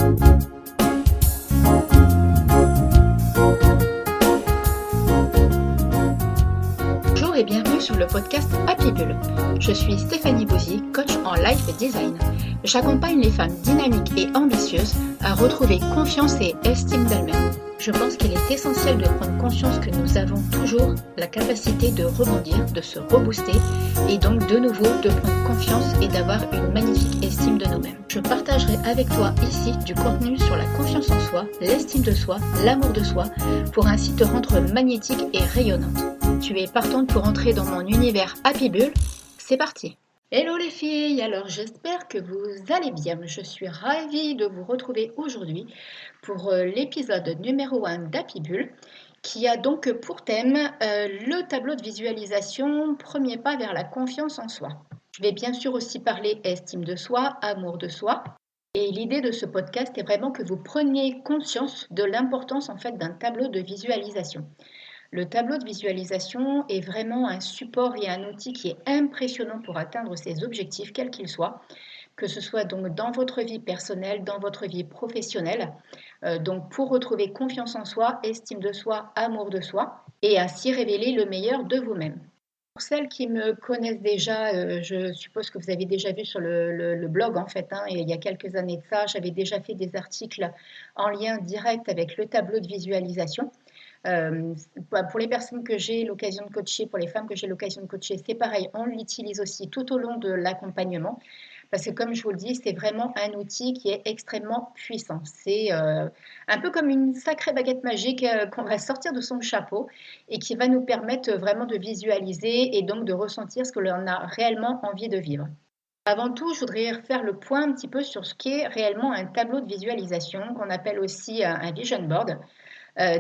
Bonjour et bienvenue sur le podcast Happy Bull. Je suis Stéphanie Bouzy, coach en life design. J'accompagne les femmes dynamiques et ambitieuses à retrouver confiance et estime d'elles-mêmes. Je pense qu'il est essentiel de prendre conscience que nous avons toujours la capacité de rebondir, de se rebooster et donc de nouveau de prendre confiance et d'avoir une magnifique estime de nous-mêmes. Je partagerai avec toi ici du contenu sur la confiance en soi, l'estime de soi, l'amour de soi pour ainsi te rendre magnétique et rayonnante. Tu es partante pour entrer dans mon univers Happy Bull? C'est parti! Hello les filles, alors j'espère que vous allez bien. Je suis ravie de vous retrouver aujourd'hui pour l'épisode numéro 1 d'Happy Bull qui a donc pour thème le tableau de visualisation, premier pas vers la confiance en soi. Je vais bien sûr aussi parler estime de soi, amour de soi. Et l'idée de ce podcast est vraiment que vous preniez conscience de l'importance en fait d'un tableau de visualisation. Le tableau de visualisation est vraiment un support et un outil qui est impressionnant pour atteindre ses objectifs, quels qu'ils soient, que ce soit donc dans votre vie personnelle, dans votre vie professionnelle, donc pour retrouver confiance en soi, estime de soi, amour de soi, et ainsi révéler le meilleur de vous-même. Pour celles qui me connaissent déjà, je suppose que vous avez déjà vu sur le blog en fait, et il y a quelques années de ça, j'avais déjà fait des articles en lien direct avec le tableau de visualisation. Pour les personnes que j'ai l'occasion de coacher, pour les femmes que j'ai l'occasion de coacher, c'est pareil, on l'utilise aussi tout au long de l'accompagnement parce que comme je vous le dis, c'est vraiment un outil qui est extrêmement puissant. C'est un peu comme une sacrée baguette magique qu'on va sortir de son chapeau et qui va nous permettre vraiment de visualiser et donc de ressentir ce que l'on a réellement envie de vivre. Avant tout, je voudrais faire le point un petit peu sur ce qu'est réellement un tableau de visualisation qu'on appelle aussi un vision board.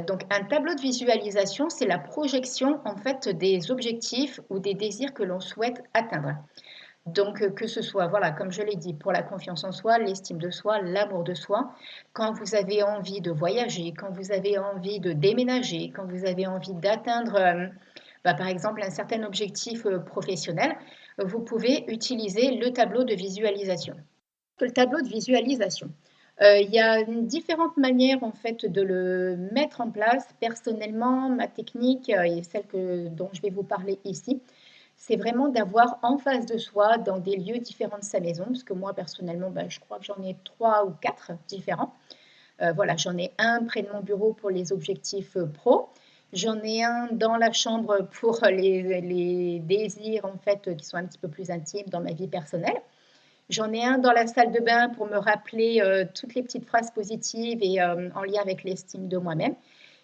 Donc un tableau de visualisation, c'est la projection en fait des objectifs ou des désirs que l'on souhaite atteindre. Donc que ce soit, voilà, comme je l'ai dit, pour la confiance en soi, l'estime de soi, l'amour de soi, quand vous avez envie de voyager, quand vous avez envie de déménager, quand vous avez envie d'atteindre, par exemple, un certain objectif professionnel, vous pouvez utiliser le tableau de visualisation. Le tableau de visualisation. Il y a différentes manières en fait de le mettre en place. Personnellement, ma technique et celle dont je vais vous parler ici, c'est vraiment d'avoir en face de soi, dans des lieux différents de sa maison, parce que moi personnellement, je crois que j'en ai 3 ou 4 différents. Voilà, j'en ai un près de mon bureau pour les objectifs pro. J'en ai un dans la chambre pour les désirs en fait qui sont un petit peu plus intimes dans ma vie personnelle. J'en ai un dans la salle de bain pour me rappeler toutes les petites phrases positives et en lien avec l'estime de moi-même.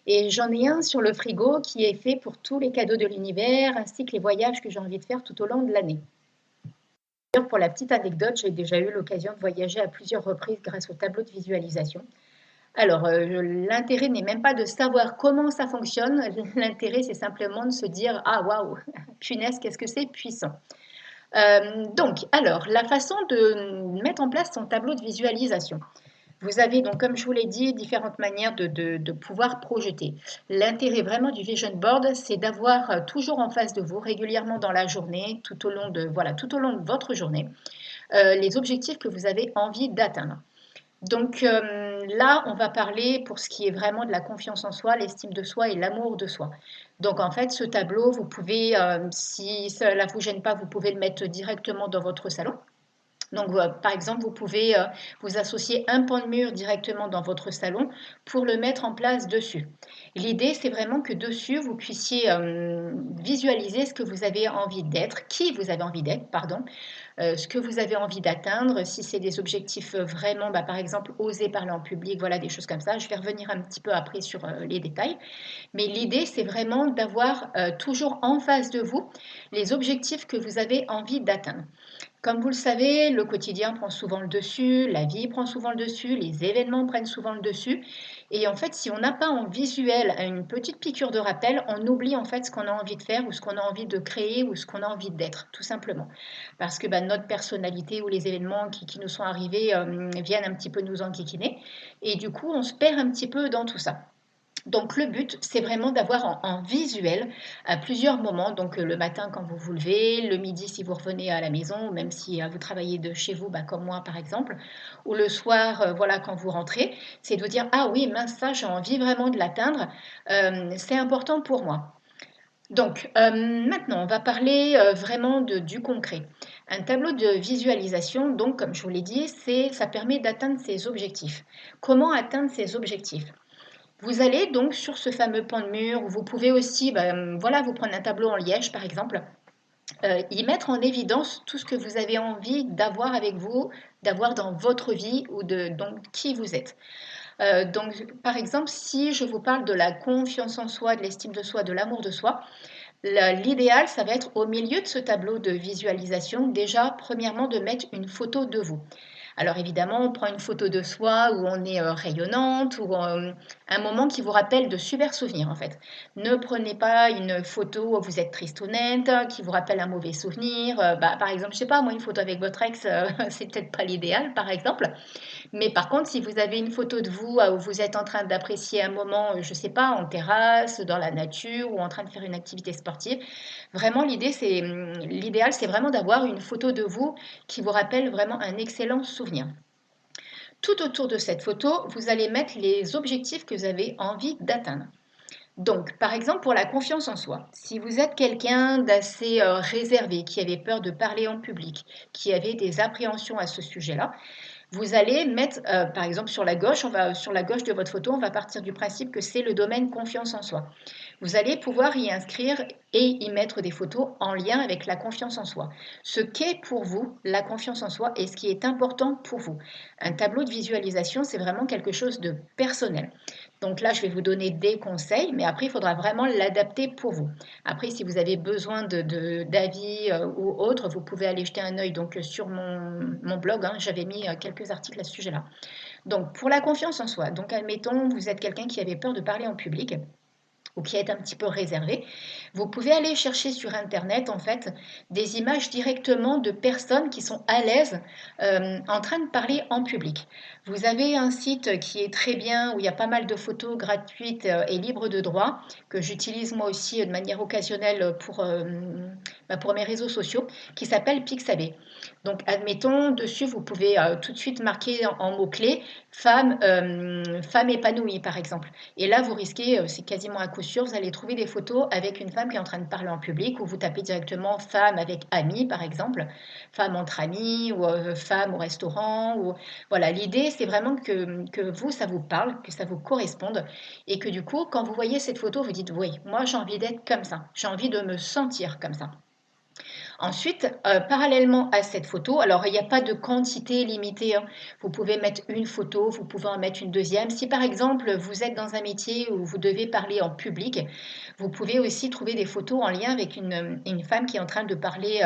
Et j'en ai un sur le frigo qui est fait pour tous les cadeaux de l'univers ainsi que les voyages que j'ai envie de faire tout au long de l'année. D'ailleurs, pour la petite anecdote, j'ai déjà eu l'occasion de voyager à plusieurs reprises grâce au tableau de visualisation. Alors, l'intérêt n'est même pas de savoir comment ça fonctionne. L'intérêt, c'est simplement de se dire « Ah, waouh, punaise, qu'est-ce que c'est puissant !» Alors, la façon de mettre en place son tableau de visualisation. Vous avez donc, comme je vous l'ai dit, différentes manières de pouvoir projeter. L'intérêt vraiment du vision board, c'est d'avoir toujours en face de vous, régulièrement dans la journée, tout au long de votre journée, les objectifs que vous avez envie d'atteindre. Donc là, on va parler pour ce qui est vraiment de la confiance en soi, l'estime de soi et l'amour de soi. Donc en fait, ce tableau, vous pouvez, si cela ne vous gêne pas, vous pouvez le mettre directement dans votre salon. Donc, par exemple, vous pouvez vous associer un pan de mur directement dans votre salon pour le mettre en place dessus. L'idée, c'est vraiment que dessus, vous puissiez visualiser ce que vous avez envie d'être, qui vous avez envie d'être, ce que vous avez envie d'atteindre, si c'est des objectifs vraiment, par exemple, oser parler en public, voilà, des choses comme ça. Je vais revenir un petit peu après sur les détails. Mais l'idée, c'est vraiment d'avoir toujours en face de vous les objectifs que vous avez envie d'atteindre. Comme vous le savez, le quotidien prend souvent le dessus, la vie prend souvent le dessus, les événements prennent souvent le dessus. Et en fait, si on n'a pas en visuel une petite piqûre de rappel, on oublie en fait ce qu'on a envie de faire ou ce qu'on a envie de créer ou ce qu'on a envie d'être, tout simplement. Parce que notre personnalité ou les événements qui nous sont arrivés viennent un petit peu nous enquiquiner. Et du coup, on se perd un petit peu dans tout ça. Donc le but, c'est vraiment d'avoir en visuel à plusieurs moments, donc le matin quand vous vous levez, le midi si vous revenez à la maison, ou même si vous travaillez de chez vous, bah, comme moi par exemple, ou le soir, voilà, quand vous rentrez, c'est de vous dire, ah oui, mince, ça, j'ai envie vraiment de l'atteindre, c'est important pour moi. Donc, maintenant, on va parler vraiment du concret. Un tableau de visualisation, donc, comme je vous l'ai dit, ça permet d'atteindre ses objectifs. Comment atteindre ses objectifs? Vous allez donc sur ce fameux pan de mur, où vous pouvez aussi, voilà, vous prendre un tableau en liège, par exemple, y mettre en évidence tout ce que vous avez envie d'avoir avec vous, d'avoir dans votre vie ou donc qui vous êtes. Donc, par exemple, si je vous parle de la confiance en soi, de l'estime de soi, de l'amour de soi, l'idéal, ça va être au milieu de ce tableau de visualisation, déjà, premièrement, de mettre une photo de vous. Alors évidemment, on prend une photo de soi où on est rayonnante ou un moment qui vous rappelle de super souvenirs en fait. Ne prenez pas une photo où vous êtes tristounette, qui vous rappelle un mauvais souvenir. Par exemple, je sais pas, moi une photo avec votre ex, c'est peut-être pas l'idéal par exemple. Mais par contre, si vous avez une photo de vous où vous êtes en train d'apprécier un moment, je ne sais pas, en terrasse, dans la nature ou en train de faire une activité sportive, vraiment l'idéal, c'est vraiment d'avoir une photo de vous qui vous rappelle vraiment un excellent souvenir. Tout autour de cette photo, vous allez mettre les objectifs que vous avez envie d'atteindre. Donc, par exemple, pour la confiance en soi, si vous êtes quelqu'un d'assez réservé, qui avait peur de parler en public, qui avait des appréhensions à ce sujet-là, vous allez mettre, par exemple, sur la gauche, sur la gauche de votre photo, on va partir du principe que c'est le domaine confiance en soi. Vous allez pouvoir y inscrire et y mettre des photos en lien avec la confiance en soi. Ce qu'est pour vous la confiance en soi et ce qui est important pour vous. Un tableau de visualisation, c'est vraiment quelque chose de personnel. Donc là, je vais vous donner des conseils, mais après, il faudra vraiment l'adapter pour vous. Après, si vous avez besoin d'avis ou autre, vous pouvez aller jeter un œil donc, sur mon blog. J'avais mis quelques articles à ce sujet-là. Donc, pour la confiance en soi, donc admettons, vous êtes quelqu'un qui avait peur de parler en public ou qui est un petit peu réservé, vous pouvez aller chercher sur Internet en fait des images directement de personnes qui sont à l'aise en train de parler en public. Vous avez un site qui est très bien où il y a pas mal de photos gratuites et libres de droit que j'utilise moi aussi de manière occasionnelle pour mes réseaux sociaux qui s'appelle Pixabay. Donc admettons dessus vous pouvez tout de suite marquer en mots-clés femme épanouie par exemple. Et là, vous risquez, c'est quasiment à coup sûr, vous allez trouver des photos avec une femme qui est en train de parler en public, ou vous tapez directement femme avec amis, par exemple, femme entre amis, ou femme au restaurant. Ou... Voilà, l'idée, c'est vraiment que vous, ça vous parle, que ça vous corresponde, et que du coup, quand vous voyez cette photo, vous dites, oui, moi j'ai envie d'être comme ça, j'ai envie de me sentir comme ça. Ensuite, parallèlement à cette photo, alors il n'y a pas de quantité limitée. Vous pouvez mettre une photo, vous pouvez en mettre une deuxième. Si par exemple vous êtes dans un métier où vous devez parler en public, vous pouvez aussi trouver des photos en lien avec une femme qui est en train de parler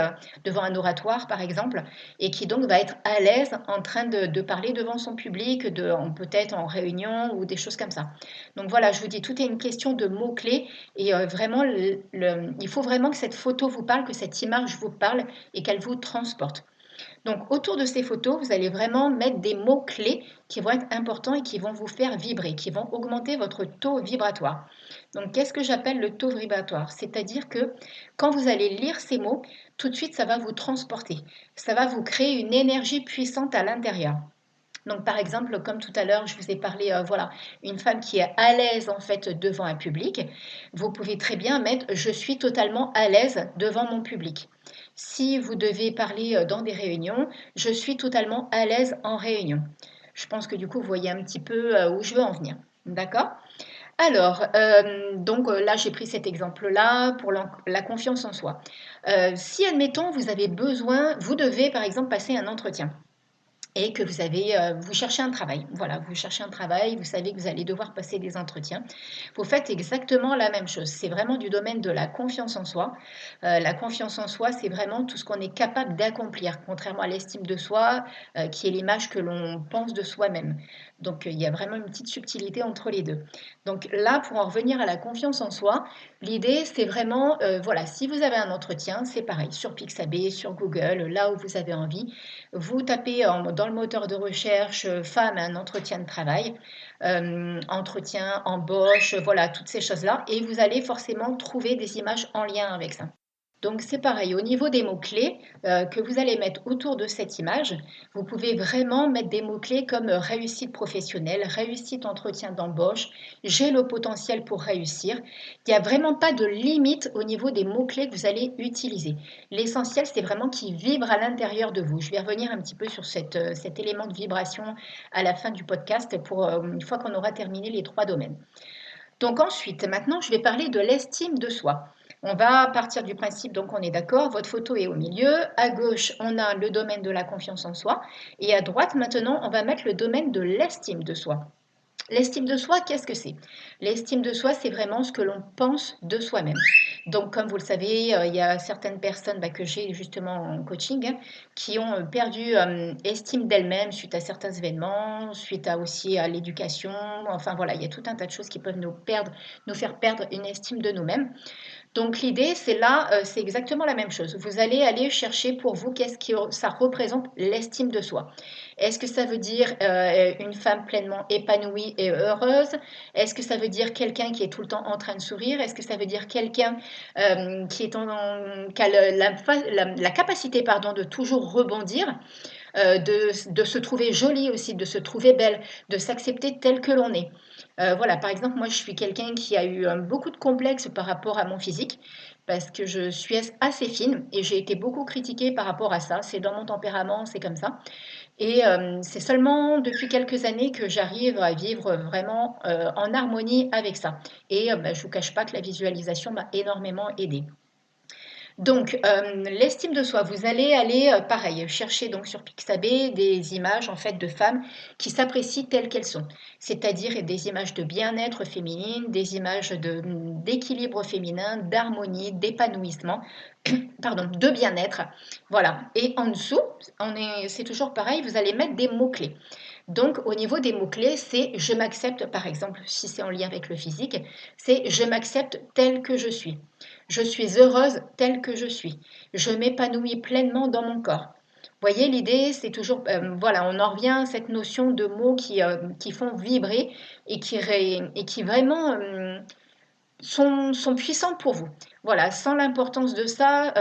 devant un oratoire par exemple et qui donc va être à l'aise en train de parler devant son public, peut-être en réunion ou des choses comme ça. Donc voilà, je vous dis, tout est une question de mots-clés et vraiment, il faut vraiment que cette photo vous parle, que cette image vous parle et qu'elle vous transporte. Donc autour de ces photos, vous allez vraiment mettre des mots-clés qui vont être importants et qui vont vous faire vibrer, qui vont augmenter votre taux vibratoire. Donc qu'est-ce que j'appelle le taux vibratoire? C'est-à-dire que quand vous allez lire ces mots, tout de suite, ça va vous transporter. Ça va vous créer une énergie puissante à l'intérieur. Donc, par exemple, comme tout à l'heure, je vous ai parlé, voilà, une femme qui est à l'aise en fait devant un public. Vous pouvez très bien mettre je suis totalement à l'aise devant mon public. Si vous devez parler dans des réunions, je suis totalement à l'aise en réunion. Je pense que du coup, vous voyez un petit peu où je veux en venir. D'accord? Alors, donc là, j'ai pris cet exemple-là pour la confiance en soi. Si, admettons, vous devez par exemple passer un entretien et que vous cherchez un travail. Voilà, vous cherchez un travail, vous savez que vous allez devoir passer des entretiens. Vous faites exactement la même chose. C'est vraiment du domaine de la confiance en soi. La confiance en soi, c'est vraiment tout ce qu'on est capable d'accomplir, contrairement à l'estime de soi, qui est l'image que l'on pense de soi-même. Donc, il y a vraiment une petite subtilité entre les deux. Donc là, pour en revenir à la confiance en soi, l'idée, c'est vraiment, voilà, si vous avez un entretien, c'est pareil, sur Pixabay, sur Google, là où vous avez envie, vous tapez dans le moteur de recherche femme un entretien de travail, entretien, embauche, voilà, toutes ces choses-là. Et vous allez forcément trouver des images en lien avec ça. Donc c'est pareil, au niveau des mots-clés que vous allez mettre autour de cette image, vous pouvez vraiment mettre des mots-clés comme réussite professionnelle, réussite entretien d'embauche, j'ai le potentiel pour réussir. Il n'y a vraiment pas de limite au niveau des mots-clés que vous allez utiliser. L'essentiel, c'est vraiment qu'ils vibrent à l'intérieur de vous. Je vais revenir un petit peu sur cet élément de vibration à la fin du podcast pour une fois qu'on aura terminé les 3 domaines. Donc ensuite, maintenant, je vais parler de l'estime de soi. On va partir du principe, donc on est d'accord, votre photo est au milieu. À gauche, on a le domaine de la confiance en soi. Et à droite, maintenant, on va mettre le domaine de l'estime de soi. L'estime de soi, qu'est-ce que c'est? L'estime de soi, c'est vraiment ce que l'on pense de soi-même. Donc, comme vous le savez, il y a certaines personnes que j'ai justement en coaching qui ont perdu estime d'elles-mêmes suite à certains événements, suite aussi à l'éducation. Enfin voilà, il y a tout un tas de choses qui peuvent nous faire perdre une estime de nous-mêmes. Donc l'idée, c'est exactement la même chose. Vous allez aller chercher pour vous qu'est-ce que ça représente l'estime de soi. Est-ce que ça veut dire une femme pleinement épanouie et heureuse? Est-ce que ça veut dire quelqu'un qui est tout le temps en train de sourire? Est-ce que ça veut dire quelqu'un qui a la capacité de toujours rebondir? De se trouver jolie aussi, de se trouver belle, de s'accepter tel que l'on est. Voilà, par exemple, moi je suis quelqu'un qui a eu beaucoup de complexes par rapport à mon physique parce que je suis assez fine et j'ai été beaucoup critiquée par rapport à ça. C'est dans mon tempérament, c'est comme ça. Et c'est seulement depuis quelques années que j'arrive à vivre vraiment en harmonie avec ça. Et je ne vous cache pas que la visualisation m'a énormément aidée. Donc, l'estime de soi, vous allez aller, pareil, chercher donc sur Pixabay des images en fait de femmes qui s'apprécient telles qu'elles sont. C'est-à-dire des images de bien-être féminine, des images d'équilibre féminin, d'harmonie, d'épanouissement, pardon, de bien-être. Voilà. Et en dessous, c'est toujours pareil, vous allez mettre des mots-clés. Donc, au niveau des mots-clés, c'est je m'accepte, par exemple, si c'est en lien avec le physique, c'est je m'accepte telle que je suis. Je suis heureuse telle que je suis. Je m'épanouis pleinement dans mon corps. Vous voyez, l'idée, c'est toujours, voilà, on en revient à cette notion de mots qui font vibrer et qui vraiment sont puissants pour vous. Voilà, sans l'importance de ça,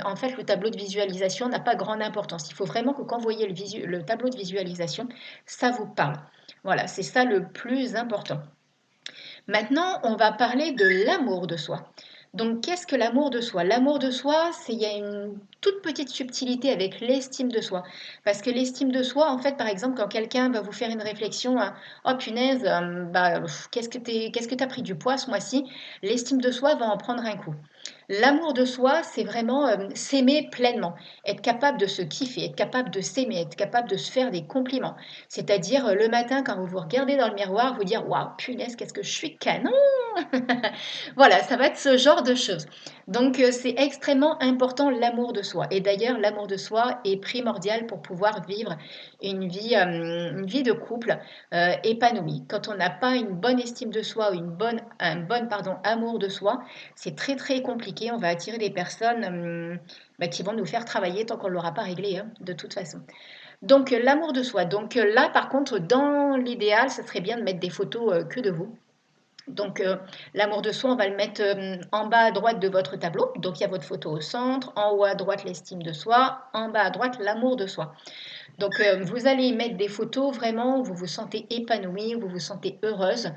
en fait, le tableau de visualisation n'a pas grande importance. Il faut vraiment que quand vous voyez le tableau de visualisation, ça vous parle. Voilà, c'est ça le plus important. Maintenant, on va parler de l'amour de soi. Donc, qu'est-ce que l'amour de soi? L'amour de soi, il y a une toute petite subtilité avec l'estime de soi. Parce que l'estime de soi, en fait, par exemple, quand quelqu'un va vous faire une réflexion, oh punaise, qu'est-ce que t'as pris du poids ce mois-ci? L'estime de soi va en prendre un coup. L'amour de soi, c'est vraiment s'aimer pleinement, être capable de se kiffer, être capable de s'aimer, être capable de se faire des compliments. C'est-à-dire le matin, quand vous vous regardez dans le miroir, vous dire waouh, punaise, qu'est-ce que je suis canon! Voilà, ça va être ce genre de choses. Donc, c'est extrêmement important l'amour de soi. Et d'ailleurs, l'amour de soi est primordial pour pouvoir vivre une vie de couple épanouie. Quand on n'a pas une bonne estime de soi ou un bon amour de soi, c'est très très compliqué. On va attirer des personnes qui vont nous faire travailler tant qu'on ne l'aura pas réglé, de toute façon. Donc, l'amour de soi. Donc là, par contre, dans l'idéal, ce serait bien de mettre des photos que de vous. Donc, l'amour de soi, on va le mettre en bas à droite de votre tableau. Donc, il y a votre photo au centre. En haut à droite, l'estime de soi. En bas à droite, l'amour de soi. Donc, vous allez y mettre des photos vraiment où vous vous sentez épanouie, où vous vous sentez heureuse.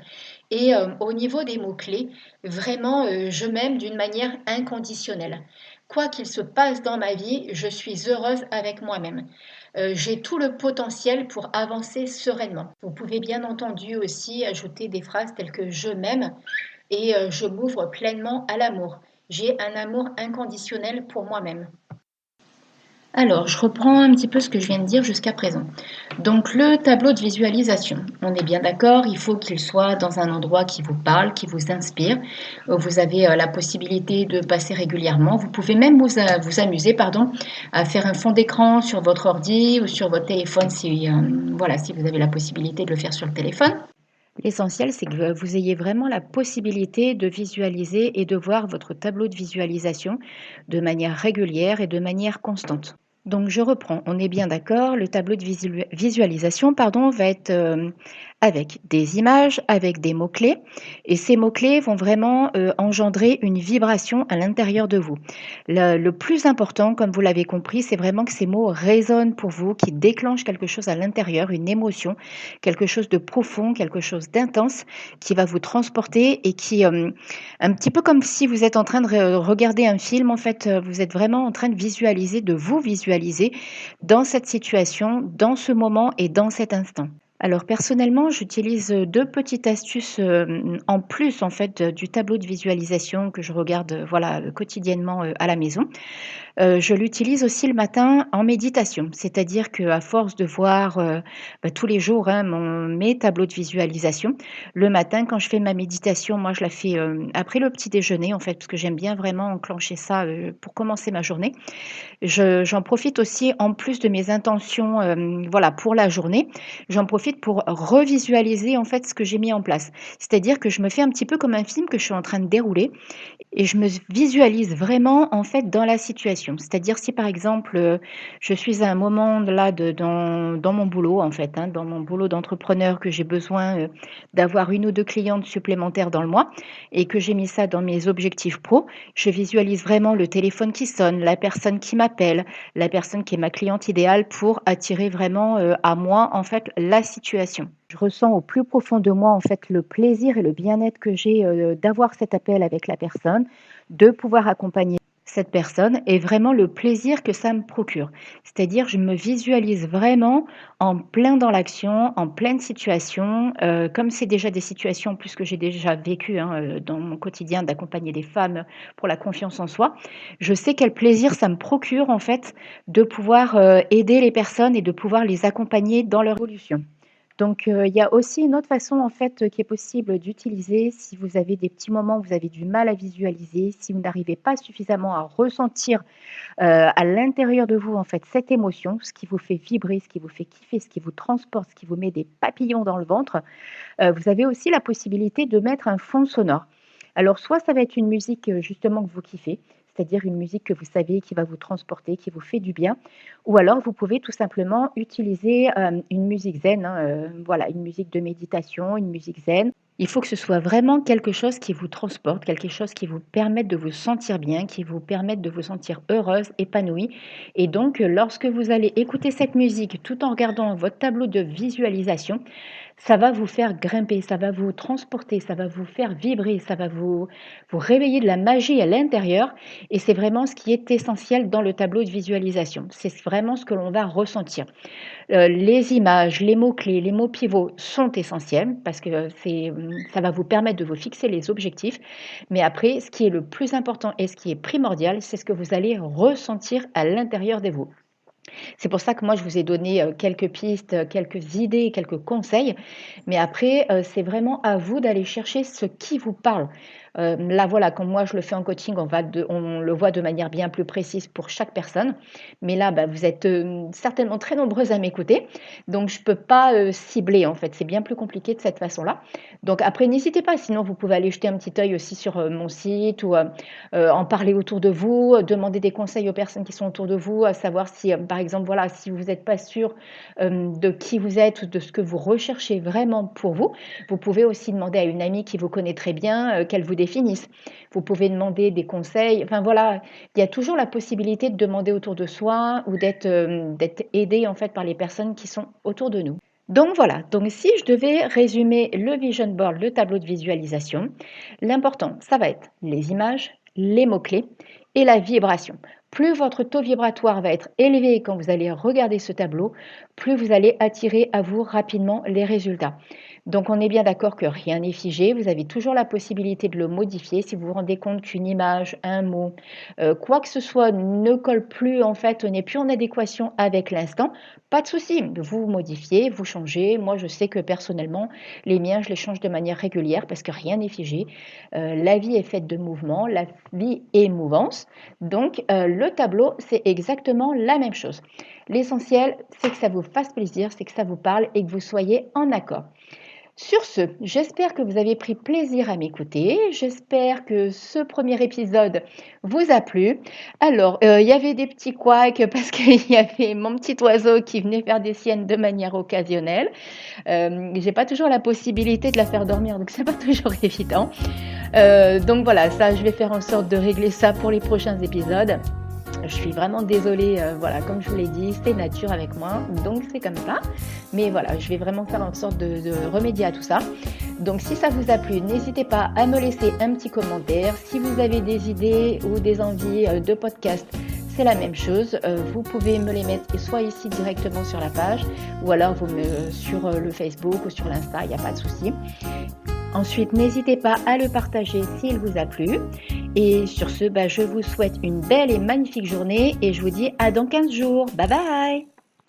Et au niveau des mots-clés, vraiment, je m'aime d'une manière inconditionnelle. Quoi qu'il se passe dans ma vie, je suis heureuse avec moi-même. J'ai tout le potentiel pour avancer sereinement. Vous pouvez bien entendu aussi ajouter des phrases telles que je m'aime et je m'ouvre pleinement à l'amour. J'ai un amour inconditionnel pour moi-même. Alors, je reprends un petit peu ce que je viens de dire jusqu'à présent. Donc, le tableau de visualisation, on est bien d'accord, il faut qu'il soit dans un endroit qui vous parle, qui vous inspire. Vous avez la possibilité de passer régulièrement. Vous pouvez même vous amuser à faire un fond d'écran sur votre ordi ou sur votre téléphone si vous avez la possibilité de le faire sur le téléphone. L'essentiel, c'est que vous ayez vraiment la possibilité de visualiser et de voir votre tableau de visualisation de manière régulière et de manière constante. Donc je reprends, on est bien d'accord, le tableau de visualisation va être avec des images, avec des mots-clés, et ces mots-clés vont vraiment engendrer une vibration à l'intérieur de vous. Le plus important, comme vous l'avez compris, c'est vraiment que ces mots résonnent pour vous, qui déclenchent quelque chose à l'intérieur, une émotion, quelque chose de profond, quelque chose d'intense, qui va vous transporter et qui, un petit peu comme si vous êtes en train de regarder un film, en fait, vous êtes vraiment en train de visualiser, de vous visualiser dans cette situation, dans ce moment et dans cet instant. Alors personnellement, j'utilise 2 petites astuces, en plus en fait, du tableau de visualisation que je regarde, voilà, quotidiennement, à la maison. Je l'utilise aussi le matin en méditation. C'est-à-dire qu'à force de voir, tous les jours, hein, mes tableaux de visualisation, le matin quand je fais ma méditation, moi je la fais, après le petit déjeuner en fait, parce que j'aime bien vraiment enclencher ça, pour commencer ma journée. J'en profite aussi en plus de mes intentions, voilà, pour la journée, j'en profite pour revisualiser en fait ce que j'ai mis en place. C'est-à-dire que je me fais un petit peu comme un film que je suis en train de dérouler et je me visualise vraiment, en fait, dans la situation. C'est-à-dire si, par exemple, je suis à un moment là dans mon boulot, en fait, hein, dans mon boulot d'entrepreneur que j'ai besoin, d'avoir 1 ou 2 clientes supplémentaires dans le mois et que j'ai mis ça dans mes objectifs pro, je visualise vraiment le téléphone qui sonne, la personne qui m'appelle, la personne qui est ma cliente idéale pour attirer vraiment, à moi, en fait, la situation. Je ressens au plus profond de moi, en fait, le plaisir et le bien-être que j'ai, d'avoir cet appel avec la personne, de pouvoir accompagner cette personne et vraiment le plaisir que ça me procure. C'est-à-dire, je me visualise vraiment en plein dans l'action, en pleine situation, comme c'est déjà des situations en plus que j'ai déjà vécues, hein, dans mon quotidien d'accompagner des femmes pour la confiance en soi. Je sais quel plaisir ça me procure, en fait, de pouvoir, aider les personnes et de pouvoir les accompagner dans leur évolution. Donc, il y a aussi une autre façon, en fait, qui est possible d'utiliser si vous avez des petits moments où vous avez du mal à visualiser, si vous n'arrivez pas suffisamment à ressentir, à l'intérieur de vous, en fait, cette émotion, ce qui vous fait vibrer, ce qui vous fait kiffer, ce qui vous transporte, ce qui vous met des papillons dans le ventre, vous avez aussi la possibilité de mettre un fond sonore. Alors soit ça va être une musique, justement que vous kiffez, c'est-à-dire une musique que vous savez qui va vous transporter, qui vous fait du bien, ou alors vous pouvez tout simplement utiliser, une musique zen, hein, voilà, une musique de méditation, une musique zen. Il faut que ce soit vraiment quelque chose qui vous transporte, quelque chose qui vous permette de vous sentir bien, qui vous permette de vous sentir heureuse, épanouie et donc, lorsque vous allez écouter cette musique tout en regardant votre tableau de visualisation, ça va vous faire grimper, ça va vous transporter, ça va vous faire vibrer, ça va vous réveiller de la magie à l'intérieur et c'est vraiment ce qui est essentiel dans le tableau de visualisation. C'est vraiment ce que l'on va ressentir. Les images, les mots-clés, les mots pivots sont essentiels parce que ça va vous permettre de vous fixer les objectifs. Mais après, ce qui est le plus important et ce qui est primordial, c'est ce que vous allez ressentir à l'intérieur de vous. C'est pour ça que moi, je vous ai donné quelques pistes, quelques idées, quelques conseils. Mais après, c'est vraiment à vous d'aller chercher ce qui vous parle. Là, voilà, quand moi je le fais en coaching, on le voit de manière bien plus précise pour chaque personne. Mais là, bah, vous êtes certainement très nombreuses à m'écouter. Donc, je ne peux pas cibler, en fait. C'est bien plus compliqué de cette façon-là. Donc, après, n'hésitez pas. Sinon, vous pouvez aller jeter un petit œil aussi sur mon site ou en parler autour de vous, demander des conseils aux personnes qui sont autour de vous, à savoir si, par exemple, voilà, si vous n'êtes pas sûr de qui vous êtes ou de ce que vous recherchez vraiment pour vous, vous pouvez aussi demander à une amie qui vous connaît très bien qu'elle vous définisse. Vous pouvez demander des conseils. Enfin voilà, il y a toujours la possibilité de demander autour de soi ou d'être aidé en fait par les personnes qui sont autour de nous. Donc voilà, donc si je devais résumer le vision board, le tableau de visualisation, l'important, ça va être les images, les mots-clés et la vibration. Plus votre taux vibratoire va être élevé quand vous allez regarder ce tableau, plus vous allez attirer à vous rapidement les résultats. Donc on est bien d'accord que rien n'est figé, vous avez toujours la possibilité de le modifier si vous vous rendez compte qu'une image, un mot, quoi que ce soit ne colle plus en fait, n'est plus en adéquation avec l'instant, pas de souci, vous modifiez, vous changez. Moi je sais que personnellement, les miens je les change de manière régulière parce que rien n'est figé. La vie est faite de mouvements, la vie est mouvance. Donc le tableau c'est exactement la même chose. L'essentiel c'est que ça vous fasse plaisir, c'est que ça vous parle et que vous soyez en accord. Sur ce, j'espère que vous avez pris plaisir à m'écouter. J'espère que ce premier épisode vous a plu. Alors, il y avait des petits couacs parce qu'il y avait mon petit oiseau qui venait faire des siennes de manière occasionnelle. J'ai pas toujours la possibilité de la faire dormir, donc c'est pas toujours évident. Donc voilà, ça, je vais faire en sorte de régler ça pour les prochains épisodes. Je suis vraiment désolée, voilà, comme je vous l'ai dit, c'est nature avec moi, donc c'est comme ça. Mais voilà, je vais vraiment faire en sorte de remédier à tout ça. Donc si ça vous a plu, n'hésitez pas à me laisser un petit commentaire. Si vous avez des idées ou des envies de podcast, c'est la même chose. Vous pouvez me les mettre soit ici directement sur la page, ou alors sur le Facebook ou sur l'Insta, il n'y a pas de souci. Ensuite, n'hésitez pas à le partager s'il vous a plu. Et sur ce, je vous souhaite une belle et magnifique journée et je vous dis à dans 15 jours. Bye bye!